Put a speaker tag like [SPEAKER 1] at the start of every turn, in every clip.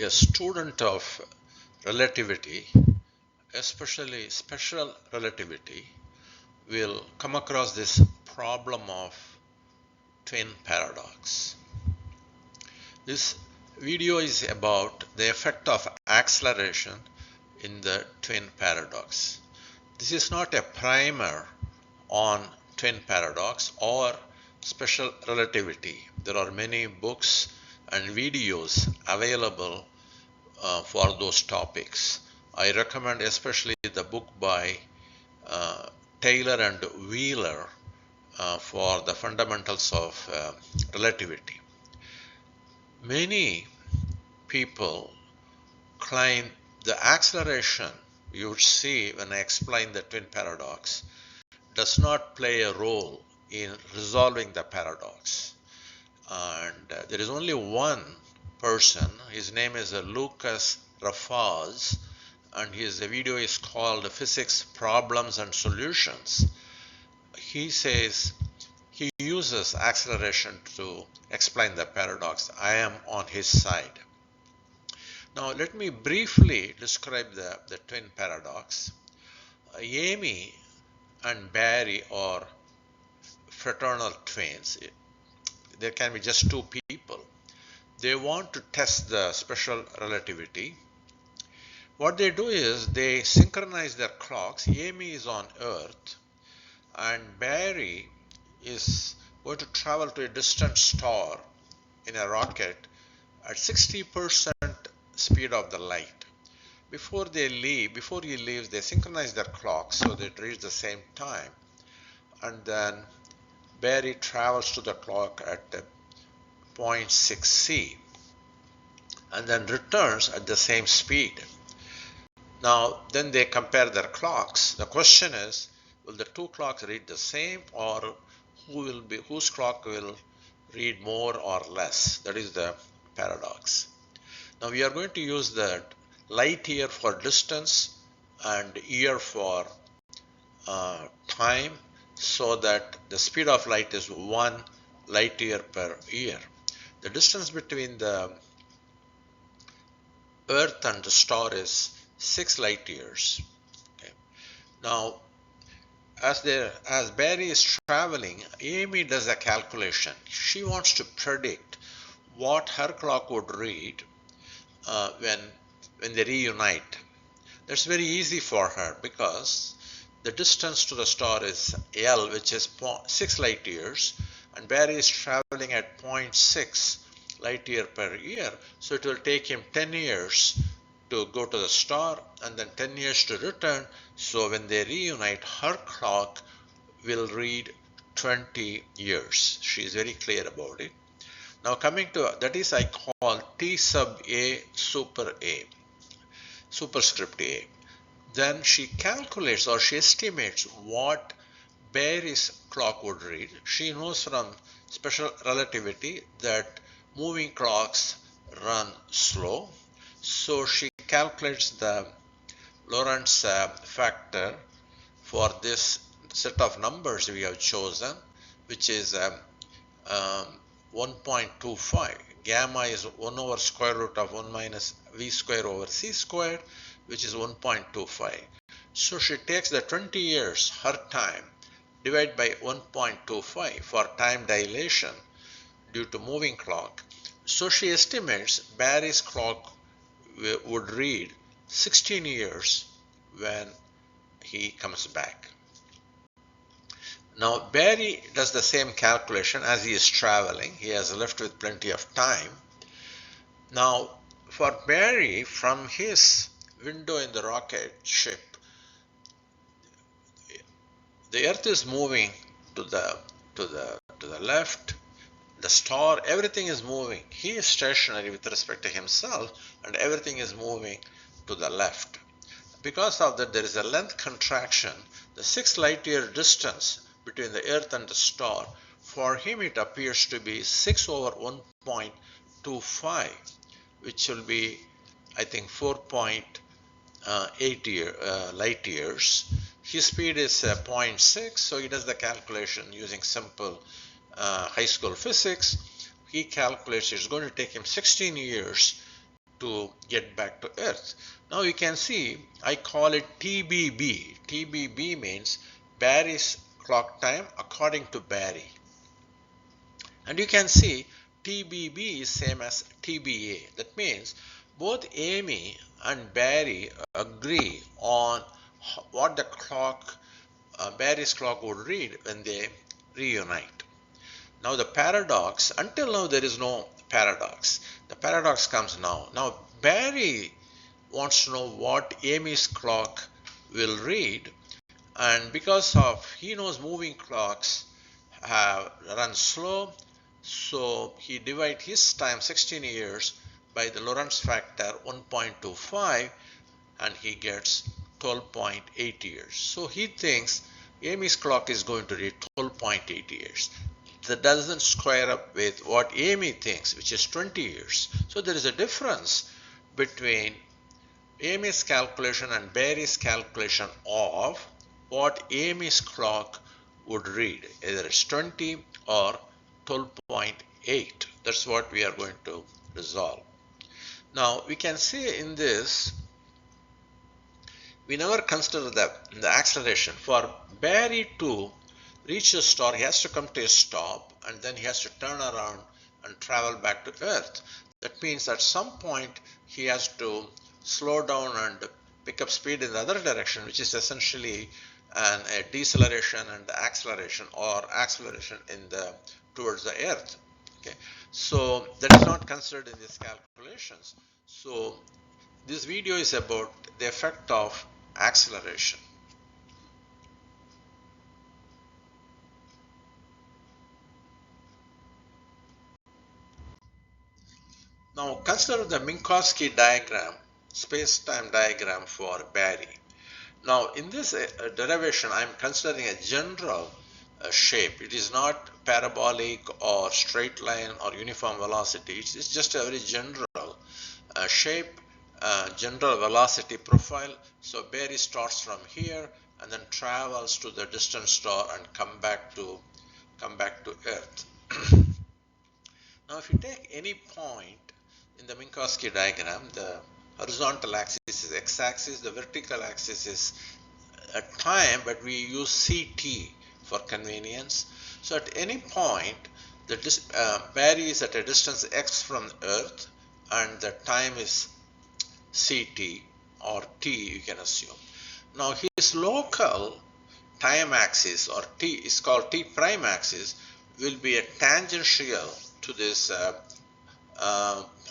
[SPEAKER 1] a student of relativity, especially special relativity, will come across this problem of twin paradox. This video is about the effect of acceleration in the twin paradox. This is not a primer on twin paradox or special relativity. There are many books and videos available for those topics. I recommend especially the book by Taylor and Wheeler for the fundamentals of relativity. Many people claim the acceleration you would see when I explain the twin paradox does not play a role in resolving the paradox. And there is only one person, his name is Lucas Rafaz, and his video is called Physics Problems and Solutions. He says he uses acceleration to explain the paradox. I am on his side. Now let me briefly describe the twin paradox. Amy and Barry are fraternal twins. There can be just two people. They want to test the special relativity. What they do is they synchronize their clocks. Amy is on Earth and Barry is going to travel to a distant star in a rocket at 60% speed of the light. Before he leaves, they synchronize their clocks so they reach the same time. And then Barry travels to the clock at 0.6 C and then returns at the same speed. Now, then they compare their clocks. The question is, will the two clocks read the same, or whose clock will read more or less? That is the paradox. Now we are going to use the light year for distance and year for time, so that the speed of light is 1 light year per year. The distance between the Earth and the star is 6 light years. Okay. Now, as Barry is traveling, Amy does a calculation. She wants to predict what her clock would read when they reunite. That's very easy for her because the distance to the star is L, which is 6 light years, and Barry is traveling at 0.6 light year per year, so it will take him 10 years to go to the star and then 10 years to return. So when they reunite, her clock will read 20 years. She is very clear about it. Now coming to, that is I call T sub A superscript A. Then she calculates or she estimates what Barry's clock would read. She knows from special relativity that moving clocks run slow. So she calculates the Lorentz factor for this set of numbers we have chosen, which is 1.25. Gamma is 1 over square root of 1 minus v square over c squared, which is 1.25. So she takes the 20 years, her time, divide by 1.25 for time dilation due to moving clock. So she estimates Barry's clock would read 16 years when he comes back. Now Barry does the same calculation as he is traveling. He has left with plenty of time. Now for Barry, from his window in the rocket ship, the Earth is moving to the left. The star, everything is moving. He is stationary with respect to himself, and everything is moving to the left. Because of that, there is a length contraction. The 6 light year distance between the Earth and the star, for him it appears to be 6 over 1.25, which will be, I think, 4.8 light years. His speed is 0.6, so he does the calculation using simple high school physics. He calculates it's going to take him 16 years to get back to Earth. Now you can see I call it TBB. TBB means Barry's clock time according to Barry. And you can see TBB is same as TBA. That means both Amy and Barry agree on what the clock, Barry's clock would read when they reunite. Now the paradox, until now there is no paradox. The paradox comes now. Now Barry wants to know what Amy's clock will read, and because of he knows moving clocks run slow, so he divides his time 16 years by the Lorentz factor 1.25 and he gets 12.8 years. So he thinks Amy's clock is going to read 12.8 years. That doesn't square up with what Amy thinks, which is 20 years. So there is a difference between Amy's calculation and Barry's calculation of what Amy's clock would read. Either it's 20 or 12.8. That's what we are going to resolve. Now we can see in this, we never consider the acceleration. For Barry to reach the star, he has to come to a stop and then he has to turn around and travel back to Earth. That means at some point he has to slow down and pick up speed in the other direction, which is essentially a deceleration and acceleration, or acceleration in towards the Earth. Okay, so that is not considered in these calculations. So this video is about the effect of acceleration. Now consider the Minkowski diagram, space-time diagram for Barry. Now in this derivation I am considering a general shape. It is not parabolic or straight line or uniform velocity. It's just a very general shape, general velocity profile. So Barry starts from here and then travels to the distant star and come back to Earth. Now if you take any point in the Minkowski diagram, the horizontal axis is x-axis, the vertical axis is time, but we use CT for convenience. So at any point, Barry is at a distance x from Earth and the time is CT or T, you can assume. Now his local time axis, or T is called T prime axis, will be a tangential to this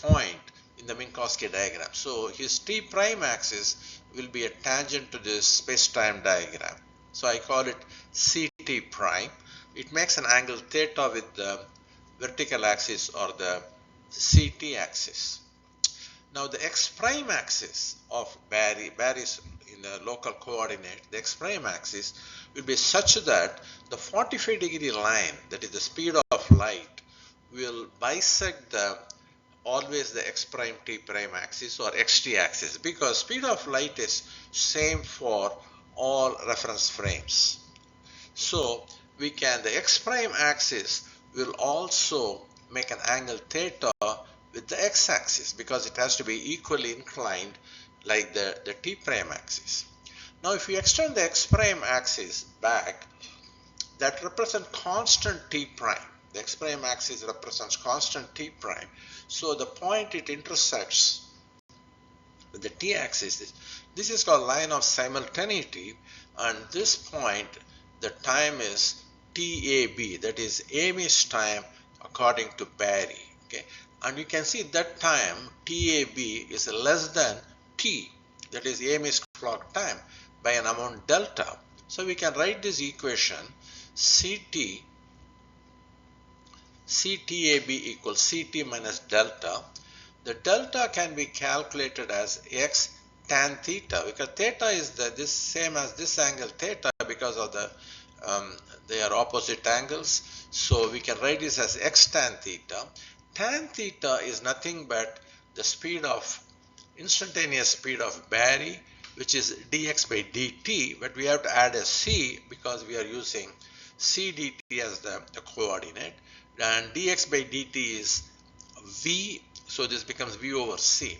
[SPEAKER 1] point in the Minkowski diagram. So his T prime axis will be a tangent to this space-time diagram. So I call it CT prime. It makes an angle theta with the vertical axis or the CT axis. Now the x prime axis of Barry's in the local coordinate, the x prime axis will be such that the 45-degree line, that is the speed of light, will bisect always the x prime t prime axis or xt axis, because speed of light is same for all reference frames. So the x prime axis will also make an angle theta with the x axis, because it has to be equally inclined like the t prime axis. Now if we extend the x prime axis back, that represents constant t prime. The x prime axis represents constant t prime. So the point it intersects with the t axis, this is called line of simultaneity, and this point the time is TAB, that is Amy's time according to Barry. Okay, and you can see that time TAB is less than T, that is Amy's clock time, by an amount delta. So we can write this equation CTAB equals CT minus delta. The delta can be calculated as x tan theta, because theta is this same as this angle theta because of they are opposite angles. So we can write this as x tan theta. Tan theta is nothing but the speed of instantaneous speed of Barry, which is dx by dt, but we have to add a c because we are using c dt as the coordinate, and dx by dt is v, so this becomes v over c.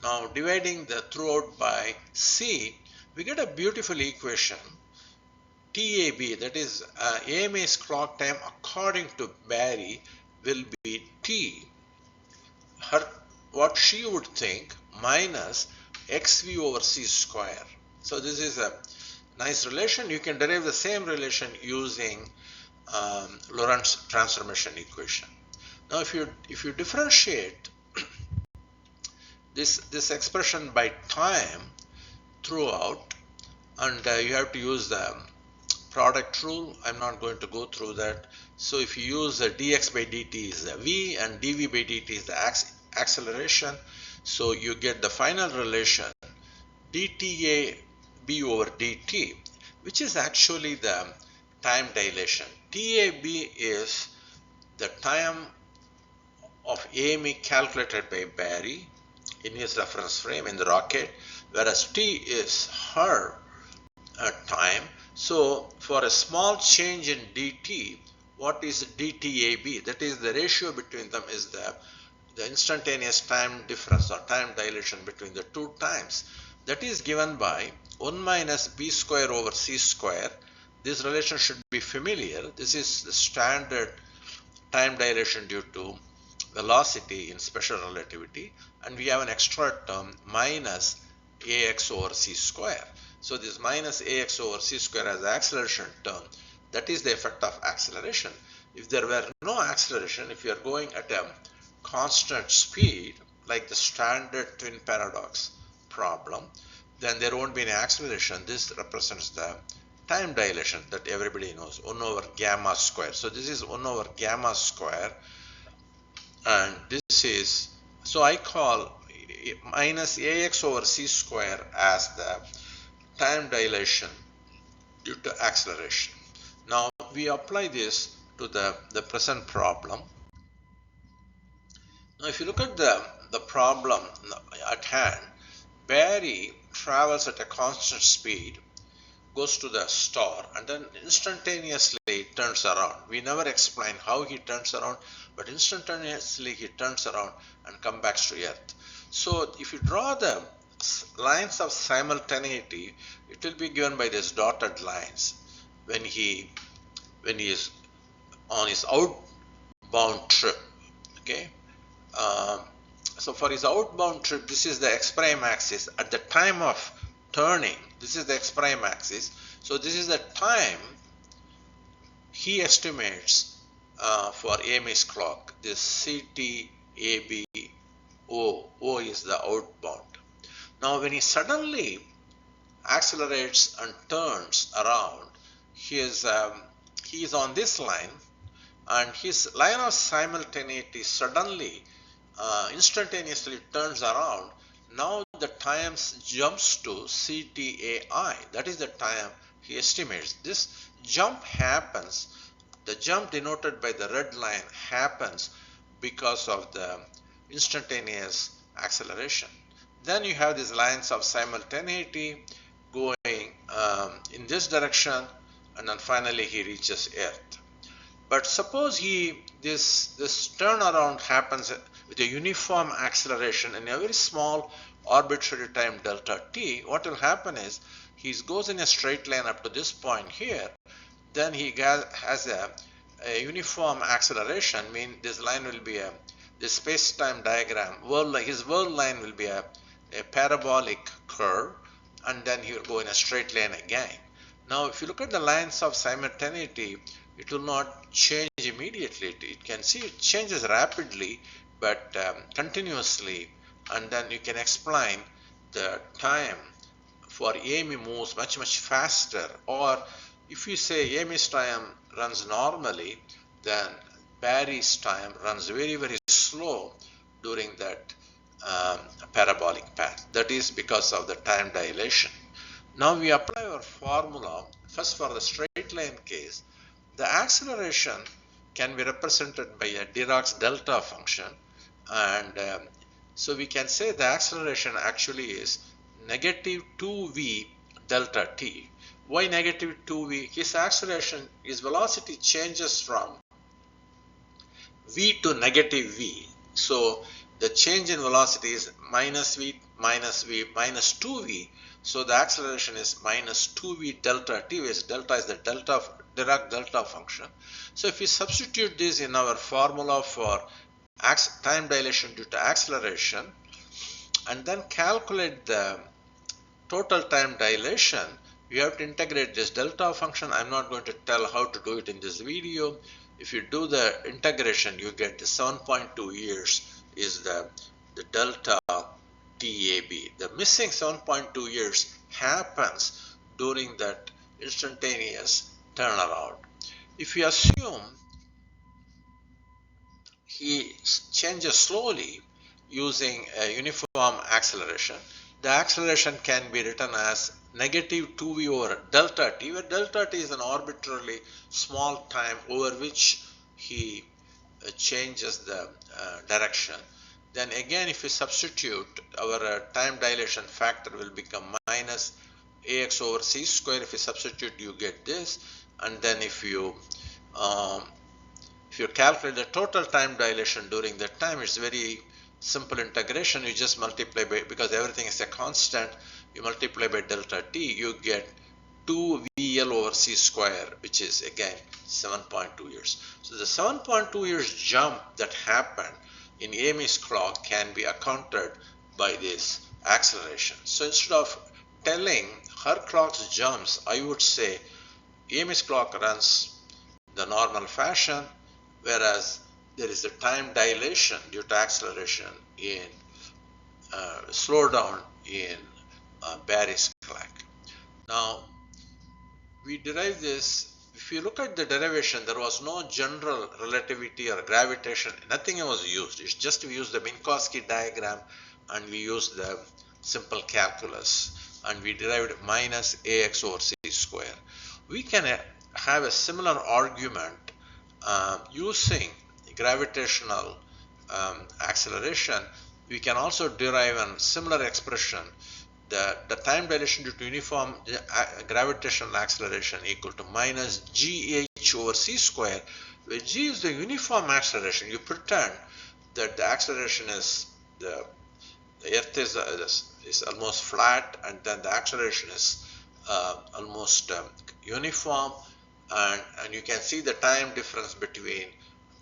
[SPEAKER 1] Now dividing the throughout by c, we get a beautiful equation. TAB, that is AMA's clock time according to Barry, will be T, her, what she would think, minus XV over C square. So this is a nice relation. You can derive the same relation using Lorentz transformation equation. Now if you differentiate this expression by time throughout, and you have to use the product rule. I'm not going to go through that. So if you use dx by dt is the v and dv by dt is the acceleration, so you get the final relation dTA b over dt, which is actually the time dilation. TAB is the time of AME calculated by Barry in his reference frame in the rocket, whereas T is her time. So for a small change in dt, what is dTAB? That is the ratio between them is the instantaneous time difference or time dilation between the two times. That is given by 1 minus b square over c square. This relation should be familiar. This is the standard time dilation due to velocity in special relativity, and we have an extra term minus ax over c square. So this minus ax over c square as the acceleration term, that is the effect of acceleration. If there were no acceleration, if you are going at a constant speed, like the standard twin paradox problem, then there won't be any acceleration. This represents the time dilation that everybody knows, 1 over gamma square. So this is 1 over gamma square, and this is, so I call minus ax over c square as the time dilation due to acceleration. Now we apply this to the present problem. Now if you look at the problem at hand, Barry travels at a constant speed, goes to the star, and then instantaneously turns around. We never explain how he turns around, but instantaneously he turns around and comes back to Earth. So if you draw the lines of simultaneity, it will be given by these dotted lines when he is on his outbound trip. Okay. So for his outbound trip, this is the x prime axis. At the time of turning, this is the x prime axis. So this is the time he estimates for AMA's clock. This CT, AB, O is the outbound. Now when he suddenly accelerates and turns around, he is on this line, and his line of simultaneity suddenly instantaneously turns around. Now the time jumps to CTAI. That is the time he estimates. This jump happens, the jump denoted by the red line happens because of the instantaneous acceleration. Then you have these lines of simultaneity going in this direction, and then finally he reaches Earth. But suppose this turnaround happens with a uniform acceleration in a very small arbitrary time delta t. What will happen is he goes in a straight line up to this point here, then he has a uniform acceleration, mean this line will be this space-time diagram, his world line will be a parabolic curve, and then he will go in a straight line again. Now if you look at the lines of simultaneity, it will not change immediately. It can see it changes rapidly, but continuously, and then you can explain the time for AME moves much faster. Or if you say AME's time runs normally, then Barry's time runs very slow during that parabolic path. That is because of the time dilation. Now we apply our formula. First, for the straight line case, the acceleration can be represented by a Dirac's delta function, and so we can say the acceleration actually is negative 2v delta t. Why negative 2v? His acceleration, his velocity changes from v to negative v. So the change in velocity is minus v minus 2v. So the acceleration is minus 2v delta t, where delta is the Dirac delta function. So if we substitute this in our formula for time dilation due to acceleration and then calculate the total time dilation, you have to integrate this delta function. I'm not going to tell how to do it in this video. If you do the integration, you get the 7.2 years is the delta TAB. The missing 7.2 years happens during that instantaneous turnaround. If you assume he changes slowly using a uniform acceleration, the acceleration can be written as negative 2v over delta t, where delta t is an arbitrarily small time over which he changes the direction. Then again, if we substitute, our time dilation factor will become minus ax over c square. If you substitute, you get this. And then if you calculate the total time dilation during that time, it's very simple integration. You just multiply by, because everything is a constant, you multiply by delta t, you get 2vl over c square, which is again 7.2 years. So the 7.2 years jump that happened in Amy's clock can be accounted by this acceleration. So instead of telling her clock's jumps, I would say Amy's clock runs the normal fashion, whereas there is a time dilation due to acceleration in slowdown in Barry's clock. Now, we derive this. If you look at the derivation, there was no general relativity or gravitation, nothing was used. It's just we used the Minkowski diagram and we used the simple calculus and we derived minus ax over c square. We can have a similar argument using gravitational acceleration. We can also derive a similar expression, the time dilation due to uniform gravitational acceleration equal to minus gh over c square, where g is the uniform acceleration. You pretend that the acceleration is the earth is almost flat, and then the acceleration is almost uniform, and you can see the time difference between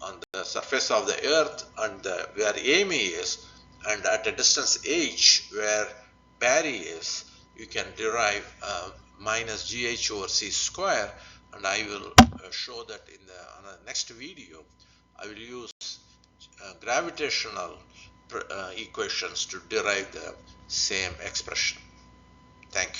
[SPEAKER 1] on the surface of the earth and where Amy is, and at a distance h where Barry is, you can derive minus gh over c square, and I will show that in the next video. I will use gravitational equations to derive the same expression. Thank you.